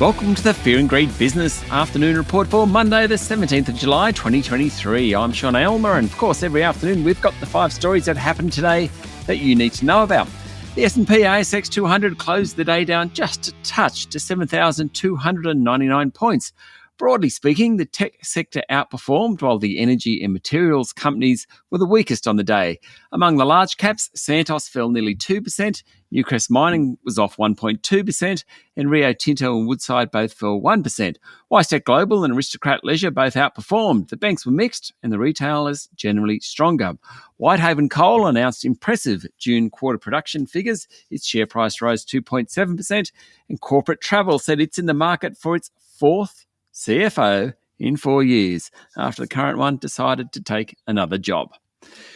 Welcome to the Fear and Greed Business Afternoon Report for Monday, the 17th of July, 2023. I'm Sean Aylmer, and of course, every afternoon we've got the 5 stories that happened today that you need to know about. The S&P ASX 200 closed the day down just a touch to 7,299 points. Broadly speaking, the tech sector outperformed while the energy and materials companies were the weakest on the day. Among the large caps, Santos fell nearly 2%, Newcrest Mining was off 1.2%, and Rio Tinto and Woodside both fell 1%. WiseTech Global and Aristocrat Leisure both outperformed. The banks were mixed and the retailers generally stronger. Whitehaven Coal announced impressive June quarter production figures. Its share price rose 2.7%, and Corporate Travel said it's in the market for its fourth CFO in 4 years, after the current one decided to take another job.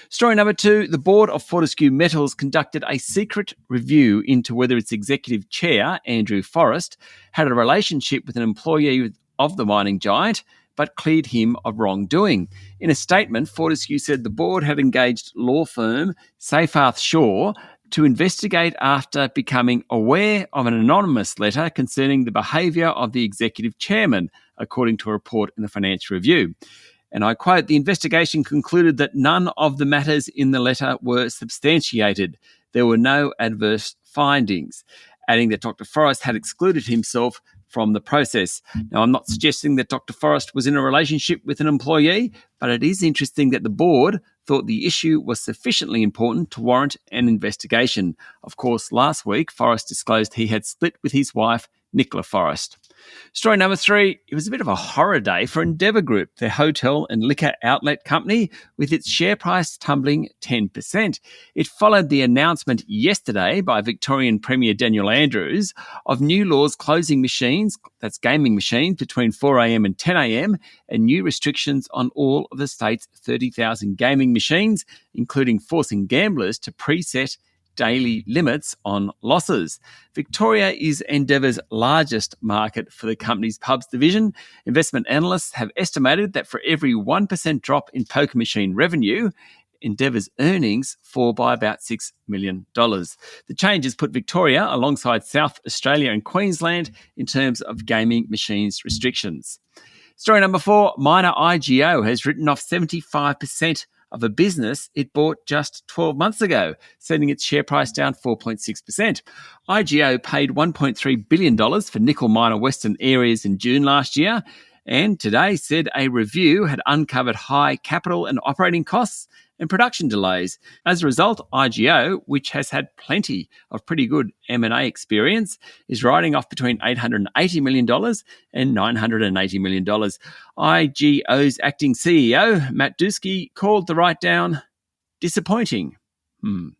Story number 2, the board of Fortescue Metals conducted a secret review into whether its executive chair, Andrew Forrest, had a relationship with an employee of the mining giant, but cleared him of wrongdoing. In a statement, Fortescue said the board had engaged law firm Seyfarth Shaw to investigate after becoming aware of an anonymous letter concerning the behaviour of the executive chairman, according to a report in the Financial Review. And I quote, "The investigation concluded that none of the matters in the letter were substantiated. There were no adverse findings," adding that Dr. Forrest had excluded himself from the process. Now, I'm not suggesting that Dr. Forrest was in a relationship with an employee, but it is interesting that the board thought the issue was sufficiently important to warrant an investigation. Of course, last week, Forrest disclosed he had split with his wife, Nicola Forrest. Story number 3, it was a bit of a horror day for Endeavour Group, the hotel and liquor outlet company, with its share price tumbling 10%. It followed the announcement yesterday by Victorian Premier Daniel Andrews of new laws closing machines, that's gaming machines, between 4am and 10am, and new restrictions on all of the state's 30,000 gaming machines, including forcing gamblers to preset daily limits on losses. Victoria is Endeavour's largest market for the company's pubs division. Investment analysts have estimated that for every 1% drop in poker machine revenue, Endeavour's earnings fall by about $6 million. The changes put Victoria alongside South Australia and Queensland in terms of gaming machines restrictions. Story number 4, miner IGO has written off 75% of a business it bought just 12 months ago, sending its share price down 4.6%. IGO paid $1.3 billion for nickel miner Western Areas in June last year, and today said a review had uncovered high capital and operating costs and production delays. As a result, IGO, which has had plenty of pretty good M&A experience, is writing off between $880 million and $980 million. IGO's acting CEO, Matt Dusky, called the write-down disappointing. And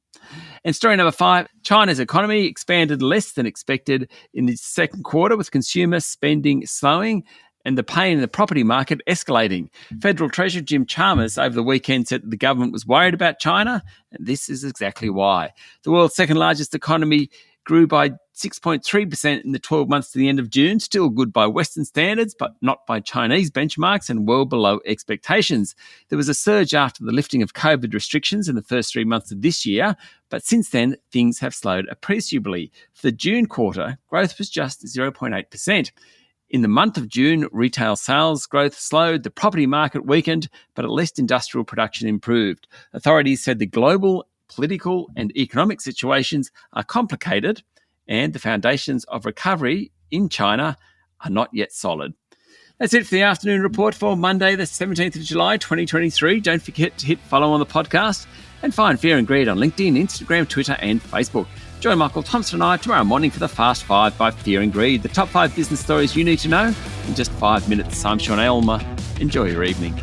story number 5, China's economy expanded less than expected in the second quarter, with consumer spending slowing and the pain in the property market escalating. Federal Treasurer Jim Chalmers over the weekend said that the government was worried about China, and this is exactly why. The world's second largest economy grew by 6.3% in the 12 months to the end of June, still good by Western standards, but not by Chinese benchmarks, and well below expectations. There was a surge after the lifting of COVID restrictions in the first 3 months of this year, but since then, things have slowed appreciably. For the June quarter, growth was just 0.8%. In the month of June, retail sales growth slowed, the property market weakened, but at least industrial production improved. Authorities said the global political and economic situations are complicated and the foundations of recovery in China are not yet solid. That's it for the afternoon report for Monday, the 17th of July, 2023. Don't forget to hit follow on the podcast and find Fear and Greed on LinkedIn, Instagram, Twitter and Facebook. Join Michael Thompson and I tomorrow morning for the Fast 5 by Fear and Greed, the top 5 business stories you need to know in just 5 minutes. I'm Sean Aylmer. Enjoy your evening.